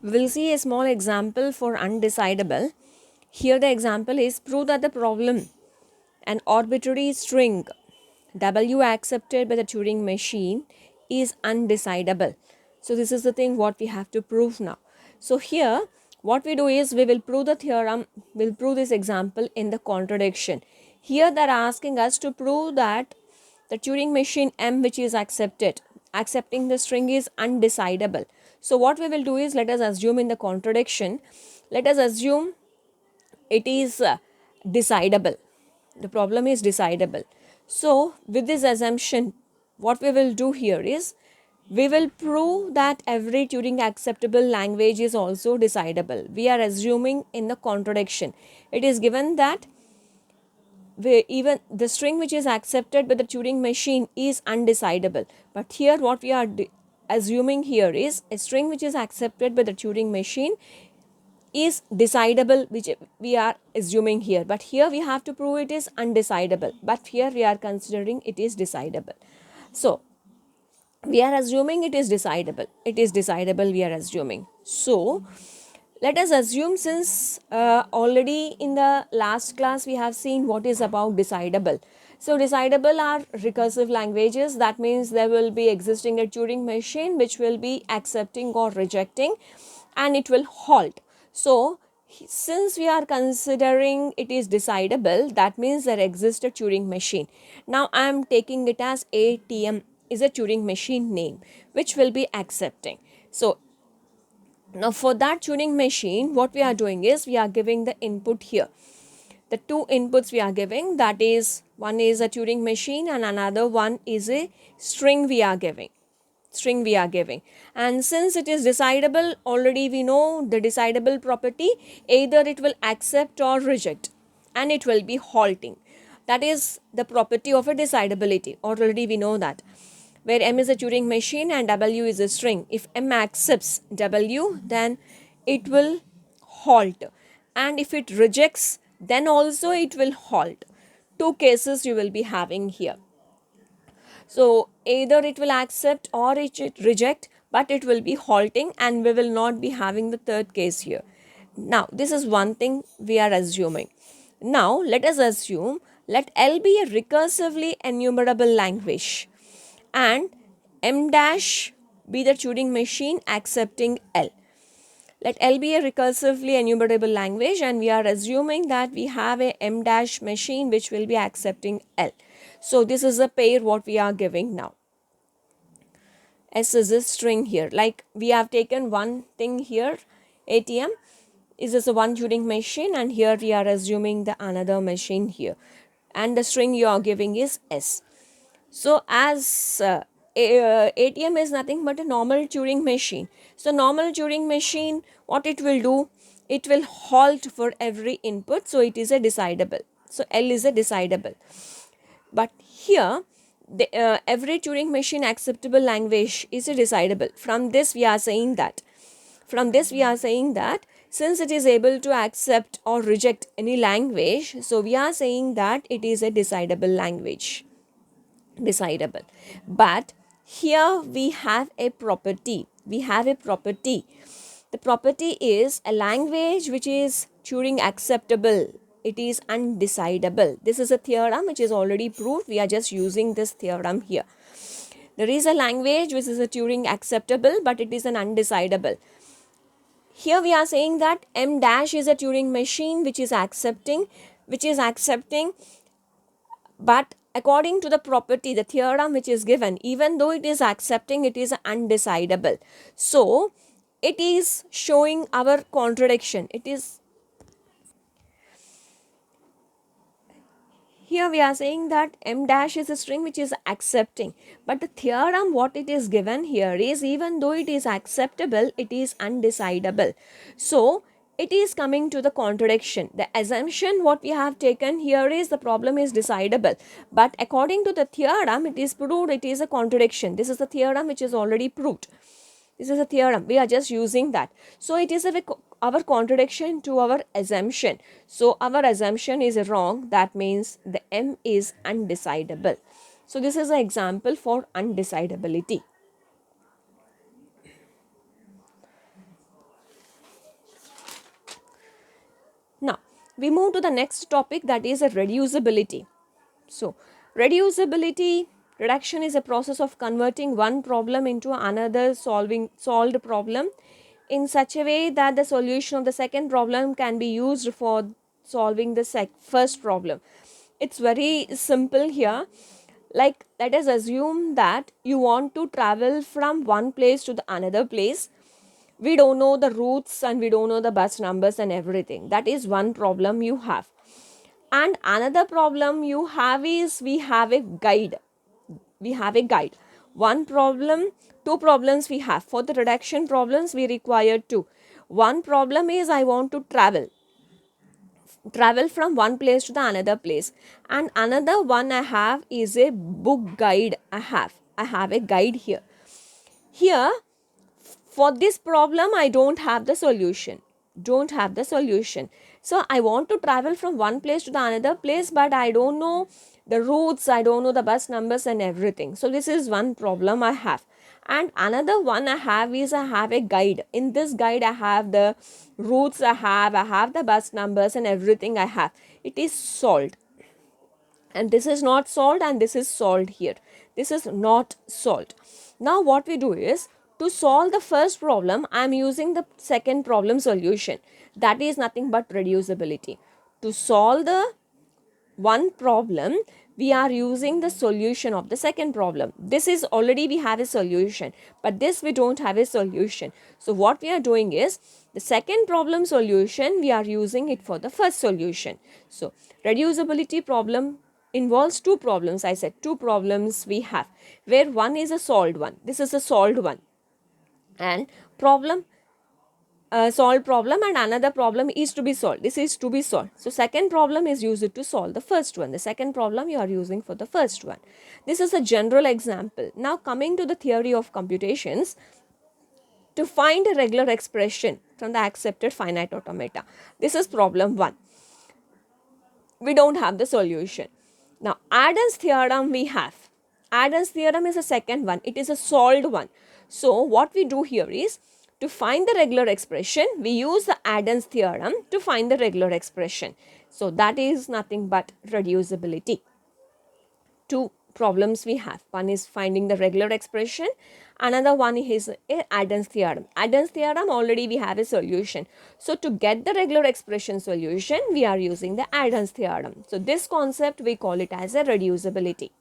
We will see a small example for undecidable. Here the example is prove that the problem an arbitrary string W accepted by the Turing machine is undecidable. So this is the thing what we have to prove now. So here what we do is we will prove the theorem, we'll prove this example in the contradiction. Here they are asking us to prove that the Turing machine M which is accepting the string is undecidable. So what we will do is let us assume in the contradiction, let us assume it is decidable. The problem is decidable. So with this assumption, what we will do here is we will prove that every Turing acceptable language is also decidable. We are assuming in the contradiction. It is given that even the string which is accepted by the Turing machine is undecidable. But here what we are assuming here is a string which is accepted by the Turing machine is decidable, which we are assuming here, but here we have to prove it is undecidable, but here we are considering it is decidable. So we are assuming it is decidable, we are assuming. So let us assume, since already in the last class we have seen what is about decidable. So decidable are recursive languages. That means there will be existing a Turing machine which will be accepting or rejecting and it will halt. So since we are considering it is decidable, that means there exists a Turing machine. Now I am taking it as ATM is a Turing machine name which will be accepting. So now for that Turing machine, what we are doing is we are giving the input here. The two inputs we are giving, that is, one is a Turing machine and another one is a string we are giving. And since it is decidable, already we know the decidable property, either it will accept or reject and it will be halting. That is the property of a decidability. Already we know that, where M is a Turing machine and W is a string. If M accepts W, then it will halt, and if it rejects, then also it will halt. Two cases you will be having here. So either it will accept or it reject, but it will be halting and we will not be having the third case here. Now this is one thing we are assuming. Now let us assume let L be a recursively enumerable language and M dash be the Turing machine accepting L. Let L be a recursively enumerable language and we are assuming that we have a M dash machine which will be accepting L. So this is a pair what we are giving now. S is a string here. Like we have taken one thing here, ATM is this a one Turing machine, and here we are assuming the another machine here. And the string you are giving is S. So as ATM is nothing but a normal Turing machine. So normal Turing machine, what it will do, it will halt for every input. So it is a decidable. So L is a decidable. But here every Turing machine acceptable language is a decidable. From this we are saying that since it is able to accept or reject any language, so we are saying that it is a decidable language. Decidable. But here we have a property. The property is a language which is Turing acceptable, it is undecidable. This is a theorem which is already proved. We are just using this theorem here. There is a language which is a Turing acceptable, but it is an undecidable. Here we are saying that M dash is a Turing machine which is accepting, but according to the property, the theorem which is given, even though it is accepting, it is undecidable. So it is showing our contradiction. It is here we are saying that M dash is a string which is accepting, but the theorem what it is given here is even though it is acceptable, it is undecidable. So it is coming to the contradiction. The assumption what we have taken here is the problem is decidable, but according to the theorem it is proved it is a contradiction. This is the theorem which is already proved. This is a theorem. We are just using that. So it is our contradiction to our assumption. So our assumption is wrong. That means the M is undecidable. So this is an example for undecidability. we move to the next topic, that is a reducibility. So reduction is a process of converting one problem into another solved problem in such a way that the solution of the second problem can be used for solving the first problem. It's very simple here. Like, let us assume that you want to travel from one place to the another place. We don't know the routes and we don't know the bus numbers and everything. That is one problem you have. And another problem you have is we have a guide. One problem, two problems we have. For the reduction problems, we require two. One problem is I want to travel from one place to the another place, and another one I have is a book guide. I have a guide here. For this problem I don't have the solution. So I want to travel from one place to the another place, but I don't know the routes, I don't know the bus numbers and everything. So this is one problem I have. And another one I have is I have a guide. In this guide I have the routes, I have the bus numbers and everything I have. It is solved. And this is not solved, and this is solved here. This is not solved. Now what we do is, to solve the first problem, I am using the second problem solution. That is nothing but reducibility. To solve the one problem, we are using the solution of the second problem. This is already we have a solution, but this we don't have a solution. So what we are doing is, the second problem solution, we are using it for the first solution. So reducibility problem involves two problems. I said two problems we have, where one is a solved one. This is a solved one. And solved problem, and another problem is to be solved. This is to be solved. So second problem is used to solve the first one. The second problem you are using for the first one. This is a general example. Now coming to the theory of computations, to find a regular expression from the accepted finite automata. This is problem 1. We don't have the solution. Now Adam's theorem we have. Adam's theorem is a second one. It is a solved one. So what we do here is, to find the regular expression, we use the Adam's theorem to find the regular expression. So that is nothing but reducibility. Two problems we have. One is finding the regular expression. Another one is Adam's theorem. Adam's theorem, already we have a solution. So to get the regular expression solution, we are using the Adam's theorem. So this concept we call it as a reducibility.